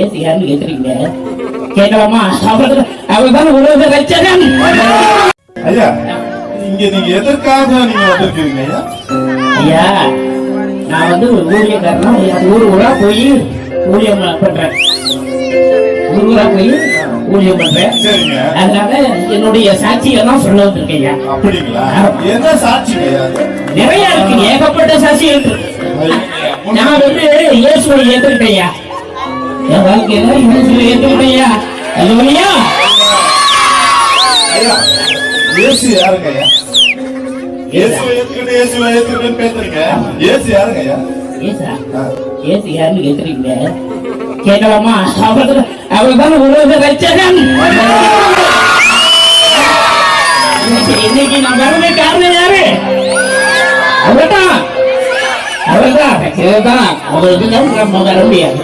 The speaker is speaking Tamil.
ஏசு யாருன்னு கேக்குறீங்க? கேட்கலாமா? அவர்தான் உலக ரட்சகன். ஐயா, இங்க நீங்க எதற்காக நீங்க வந்திருக்கீங்க ஐயா? ஐயா, நான் வந்து ஒரு ஊழியக்காரனா ஊர் ஊரா போய் ஊழியம் பண்றேன். ஊர் ஊரா போய் ஊழியம் பண்றேன். சரிங்க. அதனால என்னுடைய சாட்சியெல்லாம் சொல்ல வந்திருக்கேன் ஐயா. அப்படிங்களா? என்ன சாட்சிங்க ஐயா? நிறைய இருக்கு, ஏகப்பட்ட சாட்சிகள் இருக்கு. நான் வந்து இயேசுவை ஏற்றுக்கிட்டேன் ஐயா. என் வாழ்க்கையில இயேசுவை ஏற்றுக்கிட்டேன் ஐயா. அல்லேலூயா. ஐயா, இயேசு யாருங்க ஐயா? இயேசுவை ஏத்துக்கிட்டு பேசுறீங்க. இயேசு யாருங்க ஐயா? ஏசு யாருன்னு கேக்குறீங்க? கேட்கலாமா? அவர்தான் உலக ரட்சகன். இன்னைக்கு நான் வரவே காரணம் யாரு? அவர்தான். அவருக்கு நம்ம வர முடியாது.